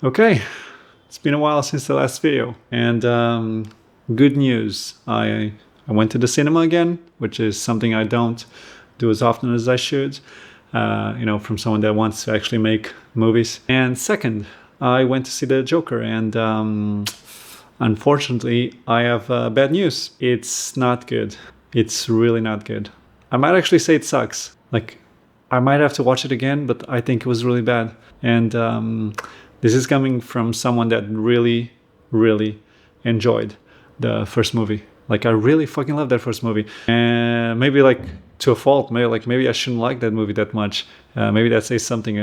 Okay, it's been a while since the last video, and good news. I went to the cinema again, which is something I don't do as often as I should. From someone that wants to actually make movies. And second, I went to see the Joker, and unfortunately, I have bad news. It's not good. It's really not good. I might actually say it sucks. Like, I might have to watch it again, but I think it was really bad. And this is coming from someone that really, really enjoyed the first movie. Like, I really fucking love that first movie. And maybe like to a fault. Maybe I shouldn't like that movie that much. Maybe that says something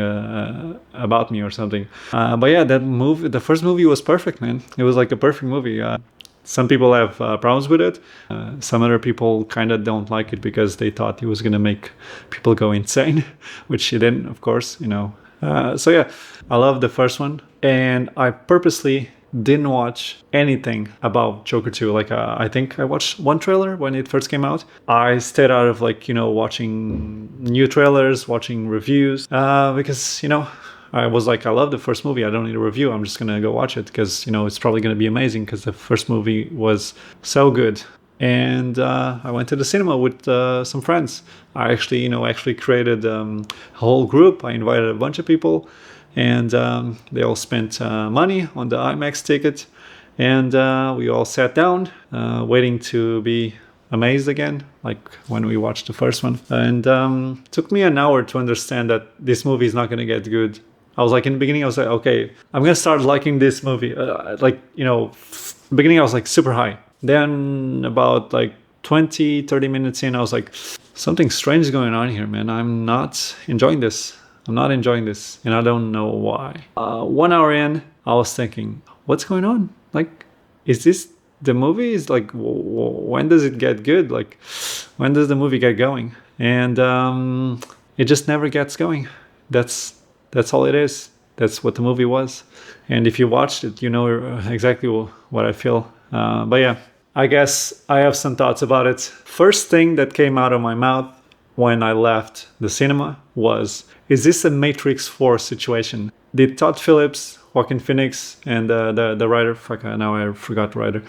about me or something. But yeah, that movie, the first movie was perfect, man. It was like a perfect movie. Some people have problems with it. Some other people kind of don't like it because they thought it was going to make people go insane, which it didn't, of course, So yeah, I love the first one. And I purposely didn't watch anything about Joker 2. Like, I think I watched one trailer when it first came out. I stayed out of, watching new trailers, watching reviews, because, I was like, I love the first movie. I don't need a review. I'm just going to go watch it because, it's probably going to be amazing because the first movie was so good. And I went to the cinema with some friends. I actually created a whole group. I invited a bunch of people, and they all spent money on the IMAX ticket. And we all sat down, waiting to be amazed again, like when we watched the first one. And took me an hour to understand that this movie is not going to get good. I was like, in the beginning, I was like, okay, I'm going to start liking this movie. Beginning, I was like super high. Then about like 20-30 minutes in, I was like, something strange is going on here, man. I'm not enjoying this. And I don't know why. 1 hour in, I was thinking, what's going on? Like, is this the movie? Is like, when does it get good? Like, when does the movie get going? And it just never gets going. That's all it is. That's what the movie was. And if you watched it, you know exactly what I feel. But yeah, I guess I have some thoughts about it. First thing that came out of my mouth when I left the cinema was, is this a Matrix 4 situation? Did Todd Phillips, Joaquin Phoenix, and the writer, now I forgot the writer,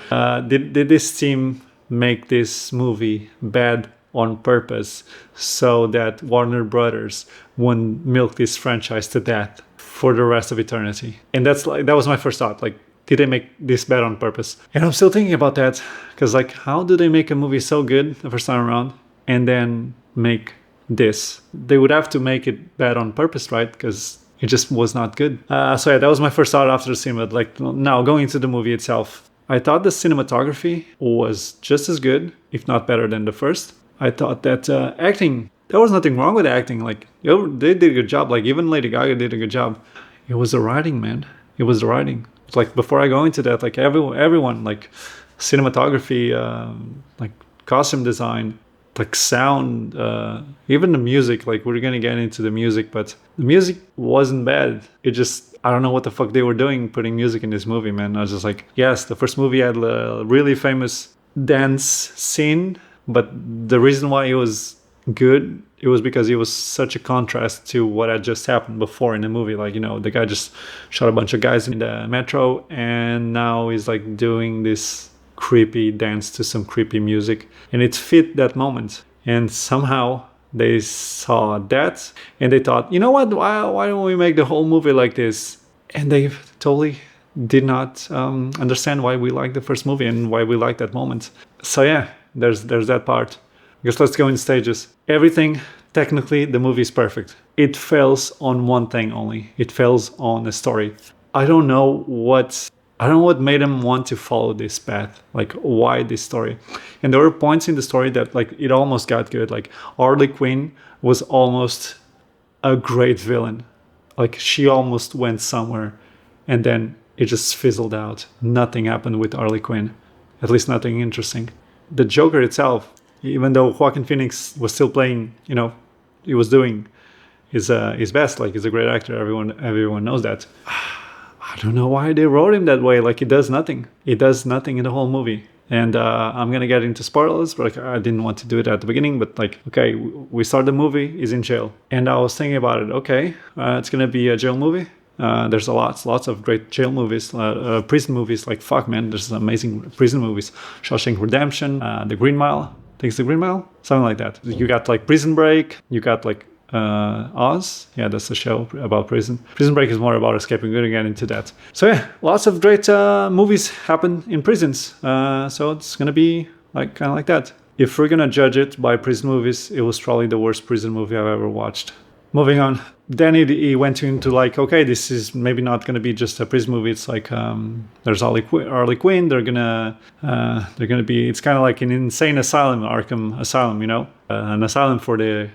did this team make this movie bad on purpose so that Warner Brothers wouldn't milk this franchise to death for the rest of eternity? And that was my first thought. Like, did they make this bad on purpose? And I'm still thinking about that because, like, how do they make a movie so good the first time around and then make this? They would have to make it bad on purpose, right? Because it just was not good. So yeah, that was my first thought after the cinema. Like, now going into the movie itself, I thought the cinematography was just as good, if not better than the first. I thought that acting, there was nothing wrong with the acting. Like, they did a good job. Like, even Lady Gaga did a good job. It was the writing, man. It was the writing. Like, before I go into that, like, everyone, like, cinematography, like, costume design, like, sound, even the music. Like, we're gonna get into the music, but the music wasn't bad. It just, I don't know what the fuck they were doing putting music in this movie, man. I was just like, yes, the first movie had a really famous dance scene, but the reason why it was good, it was because it was such a contrast to what had just happened before in the movie. Like, the guy just shot a bunch of guys in the metro, and now he's like doing this creepy dance to some creepy music, and it fit that moment. And somehow they saw that and they thought, you know what, why don't we make the whole movie like this? And they totally did not understand why we liked the first movie and why we liked that moment. So yeah, there's that part. I guess let's go in stages. Everything, technically, the movie is perfect. It fails on one thing only. It fails on the story. I don't know what made them want to follow this path. Like, why this story? And there were points in the story that, like, it almost got good. Like, Harley Quinn was almost a great villain. Like, she almost went somewhere, and then it just fizzled out. Nothing happened with Harley Quinn. At least nothing interesting. The Joker itself, even though Joaquin Phoenix was still playing, he was doing his best. Like, he's a great actor. Everyone knows that. I don't know why they wrote him that way. Like, he does nothing. He does nothing in the whole movie. And I'm gonna get into spoilers, but like, I didn't want to do it at the beginning. But like, okay, we start the movie. He's in jail, and I was thinking about it. Okay, it's gonna be a jail movie. There's lots of great jail movies, prison movies. Like fuck, man, there's amazing prison movies. Shawshank Redemption, The Green Mile. I think it's The Green Mile, something like that. You got like Prison Break. You got like Oz. Yeah, that's the show about prison. Prison Break is more about escaping. We're gonna get into that. So yeah, lots of great movies happen in prisons. So it's gonna be like kind of like that. If we're gonna judge it by prison movies, it was probably the worst prison movie I've ever watched. Moving on. Then he went into like, okay, this is maybe not gonna be just a prison movie. It's like there's Harley Quinn. They're gonna be. It's kind of like an insane asylum, Arkham Asylum. You know, an asylum for the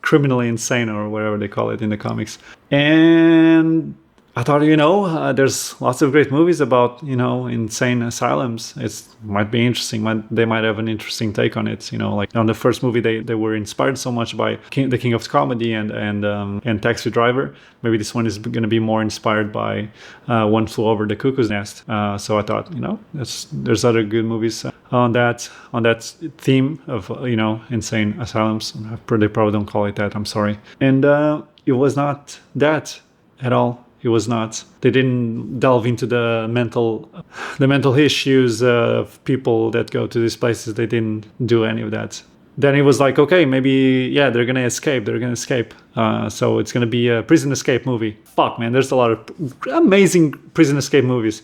criminally insane or whatever they call it in the comics. And I thought, there's lots of great movies about, insane asylums. It might be interesting. They might have an interesting take on it. Like on the first movie, they were inspired so much by the King of Comedy and Taxi Driver. Maybe this one is going to be more inspired by One Flew Over the Cuckoo's Nest. So I thought, there's other good movies on that theme of insane asylums. They probably don't call it that. I'm sorry. And it was not that at all. It was not. They didn't delve into the mental issues of people that go to these places. They didn't do any of that. Then it was like, okay, maybe, yeah, they're gonna escape. So it's gonna be a prison escape movie. Fuck, man, there's a lot of amazing prison escape movies.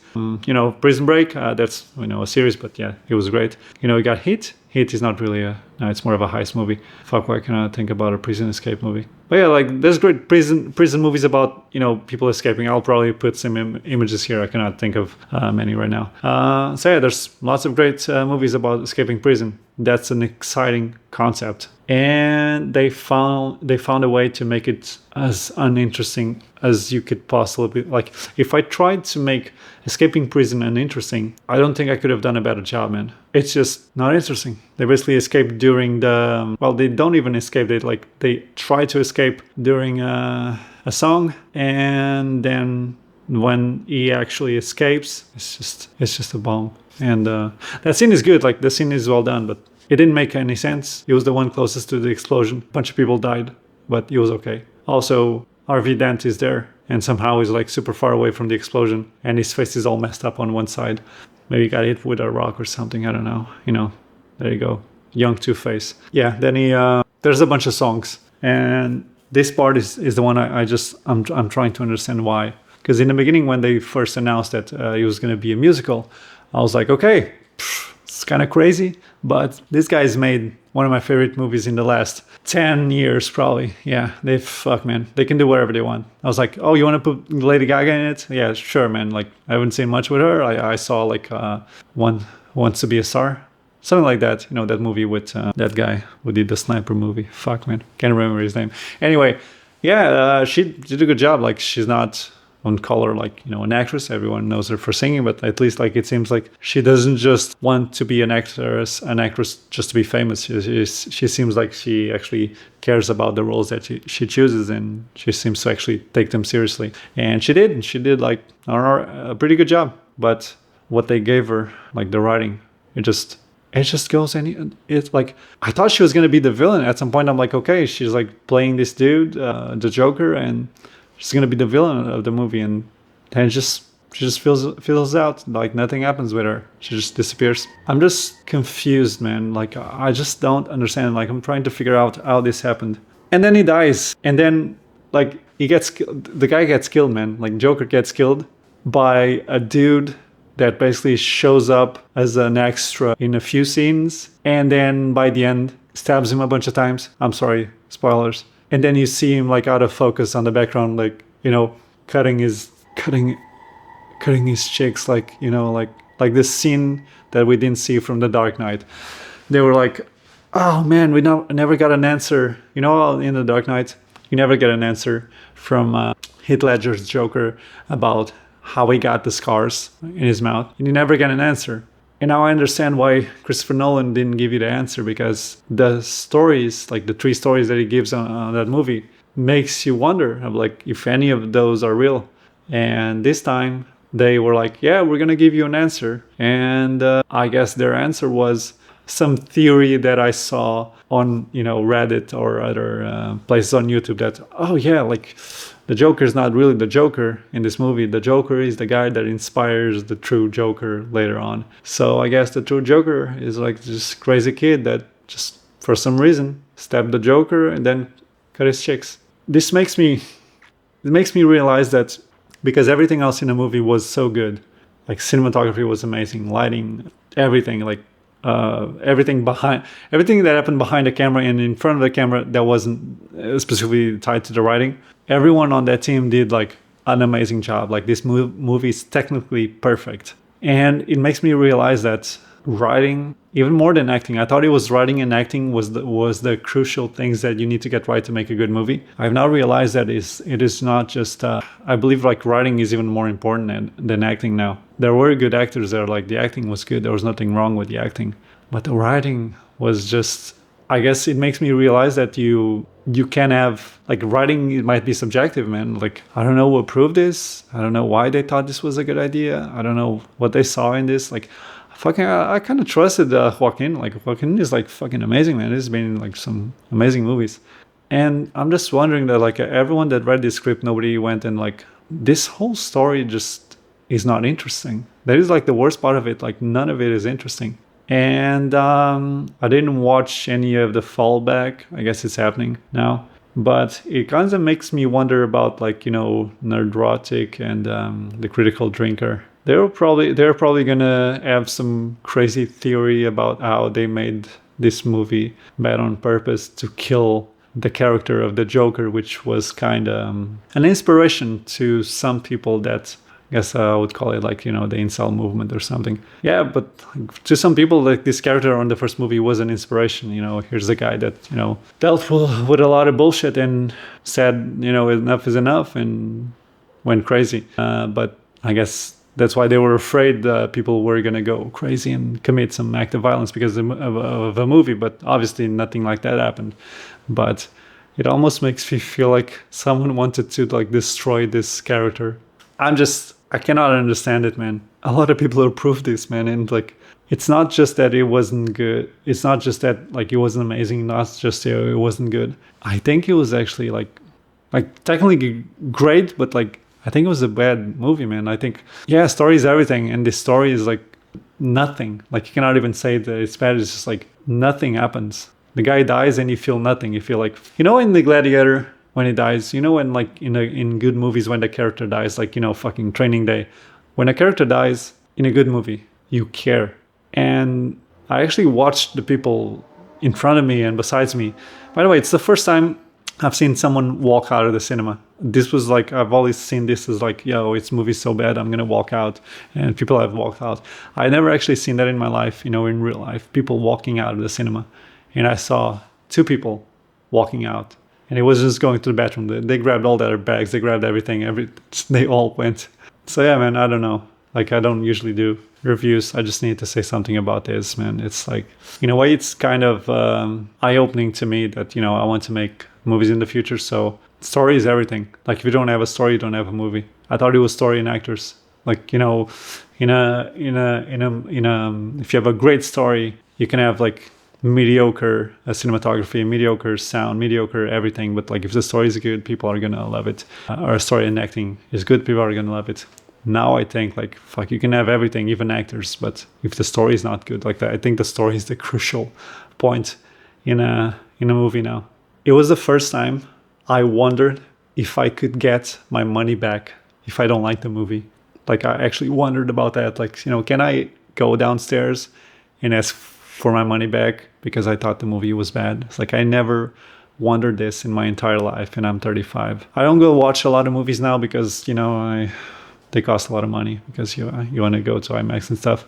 Prison Break, that's a series, but yeah, it was great. You got Heat. Heat is not really it's more of a heist movie. Fuck, why can't I think about a prison escape movie? But yeah, like there's great prison movies about people escaping. I'll probably put some images here. I cannot think of many right now. So yeah, there's lots of great movies about escaping prison. That's an exciting concept, and they found a way to make it as uninteresting as you could possibly. Like, if I tried to make escaping prison uninteresting, I don't think I could have done a better job, man. It's just not interesting. They basically escape during they don't even escape. They try to escape during a song, and then when he actually escapes, it's just a bomb. And that scene is good. Like, the scene is well done, but it didn't make any sense. He was the one closest to the explosion. A bunch of people died, but he was okay. Also, Harvey Dent is there, and somehow he's like super far away from the explosion, and his face is all messed up on one side. Maybe he got hit with a rock or something. I don't know. There you go. Young Two-Face. Yeah, then there's a bunch of songs, and this part is the one I'm trying to understand why. Because in the beginning, when they first announced that it was going to be a musical, I was like, okay, it's kind of crazy, but this guy's made one of my favorite movies in the last 10 years, probably. Yeah, they can do whatever they want. I was like, oh, you want to put Lady Gaga in it? Yeah, sure, man. Like, I haven't seen much with her. I saw like One Wants to Be a Star, something like that. That movie with that guy who did the Sniper movie. Fuck, man, can't remember his name. Anyway, yeah, she did a good job. Like, she's not on color like an actress. Everyone knows her for singing, but at least like it seems like she doesn't just want to be an actress just to be famous. She seems like she actually cares about the roles that she chooses, and she seems to actually take them seriously. And she did like a pretty good job. But what they gave her, like the writing, it just goes, and it's like, I thought she was gonna be the villain at some point. I'm like, okay, she's like playing this dude, the Joker, and she's gonna be the villain of the movie, and then she just fizzles out. Like, nothing happens with her. She just disappears. I'm just confused, man. Like, I just don't understand. Like, I'm trying to figure out how this happened. And then he dies, and then like the guy gets killed, man. Like, Joker gets killed by a dude that basically shows up as an extra in a few scenes, and then by the end stabs him a bunch of times. I'm sorry, spoilers. And then you see him like out of focus on the background, like, cutting his cheeks, like, like this scene that we didn't see from The Dark Knight. They were like, oh man, we never got an answer. In The Dark Knight, you never get an answer from Heath Ledger's Joker about how he got the scars in his mouth. And you never get an answer. And now I understand why Christopher Nolan didn't give you the answer, because the stories, like the 3 stories that he gives on that movie, makes you wonder of like if any of those are real. And this time they were like, yeah, we're going to give you an answer. And I guess their answer was some theory that I saw on, Reddit or other places on YouTube that, oh yeah, like the Joker is not really the Joker in this movie. The Joker is the guy that inspires the true Joker later on. So I guess the true Joker is like this crazy kid that just for some reason stabbed the Joker and then cut his chicks. This makes me realize that because everything else in the movie was so good, like cinematography was amazing, lighting, everything, like everything that happened behind the camera and in front of the camera that wasn't specifically tied to the writing. Everyone on that team did like an amazing job. Like this movie is technically perfect, and it makes me realize that writing, even more than acting, I thought it was writing and acting was the crucial things that you need to get right to make a good movie. I've now realized that it is not just I believe like writing is even more important than acting now. There were good actors there, like the acting was good, there was nothing wrong with the acting, but the writing was just, I guess it makes me realize that you can have, like, writing, it might be subjective, man. Like, I don't know who approved this, I don't know why they thought this was a good idea, I don't know what they saw in this. Like, fucking, I kind of trusted Joaquin. Like, Joaquin is like fucking amazing, man. He's been in like some amazing movies, and I'm just wondering that like everyone that read this script, nobody went and like, this whole story just is not interesting. That is like the worst part of it. Like, none of it is interesting. And I didn't watch any of the fallback. I guess it's happening now, but it kind of makes me wonder about, like, you know, Nerdrotic and the Critical Drinker. They're probably gonna have some crazy theory about how they made this movie bad on purpose to kill the character of the Joker, which was kind of an inspiration to some people that, I guess I would call it, like, you know, the incel movement or something. Yeah, but to some people, like, this character on the first movie was an inspiration. You know, here's a guy that, you know, dealt with a lot of bullshit and said, you know, enough is enough, and went crazy. But I guess that's why they were afraid people were going to go crazy and commit some act of violence because of a movie. But obviously nothing like that happened. But it almost makes me feel like someone wanted to, like, destroy this character. I cannot understand it, man. A lot of people approve this, man. And like, it's not just that it wasn't good. It's not just that, like, it wasn't amazing. Not just that it wasn't good. I think it was actually like technically great, but like, I think it was a bad movie, man. I think, yeah, story is everything. And this story is like nothing. Like, you cannot even say that it's bad. It's just like nothing happens. The guy dies and you feel nothing. You feel like, you know, in The Gladiator, when he dies, you know, when like in good movies, when the character dies, like, you know, fucking Training Day, when a character dies in a good movie, you care. And I actually watched the people in front of me and besides me. By the way, it's the first time I've seen someone walk out of the cinema. This was like, I've always seen this as like, yo, it's movie so bad, I'm gonna walk out. And people have walked out. I never actually seen that in my life, you know, in real life, people walking out of the cinema. And I saw two people walking out. And it was just going to the bathroom. They grabbed all their bags. They grabbed everything. They all went. So yeah, man, I don't know. Like, I don't usually do reviews. I just need to say something about this, man. It's like, in a way, it's kind of eye-opening to me that, you know, I want to make movies in the future. So story is everything. Like, if you don't have a story, you don't have a movie. I thought it was story and actors. Like, you know, if you have a great story, you can have like mediocre cinematography, mediocre sound, mediocre everything, but like, if the story is good, people are gonna love it. Or story and acting is good, people are gonna love it. Now I think, like, fuck, you can have everything, even actors, but if the story is not good, like that, I think the story is the crucial point in a movie now. It was the first time I wondered if I could get my money back if I don't like the movie. Like, I actually wondered about that. Like, you know, can I go downstairs and ask for my money back because I thought the movie was bad? It's like, I never wondered this in my entire life, and I'm 35. I don't go watch a lot of movies now because, you know, they cost a lot of money because you want to go to IMAX and stuff.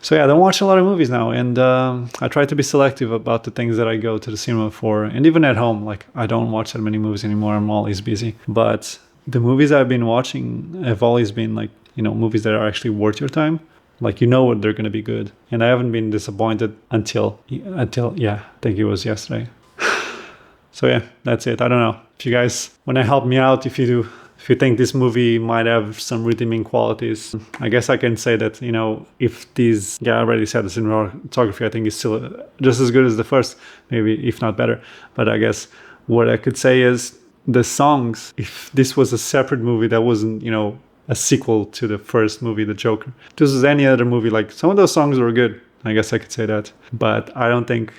So yeah, I don't watch a lot of movies now, and I try to be selective about the things that I go to the cinema for. And even at home, like, I don't watch that many movies anymore. I'm always busy. But the movies I've been watching have always been like, you know, movies that are actually worth your time. Like, you know what, they're going to be good. And I haven't been disappointed until yeah, I think it was yesterday. So yeah, that's it. I don't know. If you guys want to help me out, if you think this movie might have some redeeming qualities, I guess I can say that, you know, if these, yeah, I already said the cinematography, I think is still just as good as the first, maybe if not better. But I guess what I could say is the songs, if this was a separate movie that wasn't, you know, a sequel to the first movie, The Joker, if this was any other movie, like some of those songs were good. I guess I could say that. But I don't think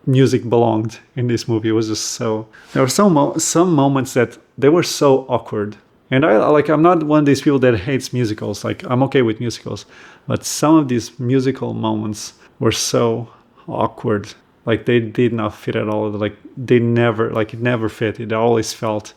music belonged in this movie. It was just so, there were some moments that they were so awkward. And I'm not one of these people that hates musicals. Like, I'm okay with musicals, but some of these musical moments were so awkward. Like, they did not fit at all. Like, it never fit. It always felt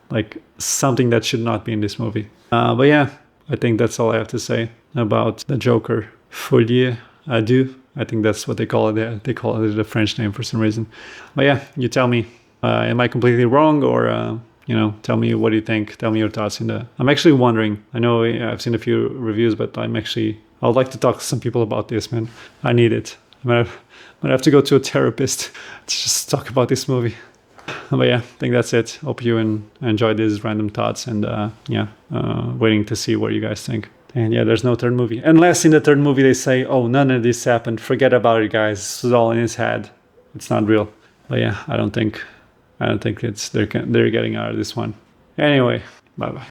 like something that should not be in this movie. But yeah, I think that's all I have to say about The Joker. Folie à deux. I think that's what they call it. They call it the French name for some reason. But yeah, you tell me, am I completely wrong, or you know, tell me what you think. Tell me your thoughts in the. I'm actually wondering. I know I've seen a few reviews, but I would like to talk to some people about this, man. I need it. I'm gonna have to go to a therapist to just talk about this movie. But yeah, I think that's it. Hope you enjoyed these random thoughts, and waiting to see what you guys think. And yeah, there's no third movie. Unless in the third movie they say, oh, none of this happened. Forget about it, guys. This was all in his head. It's not real. But yeah, I don't think they're getting out of this one. Anyway, bye bye.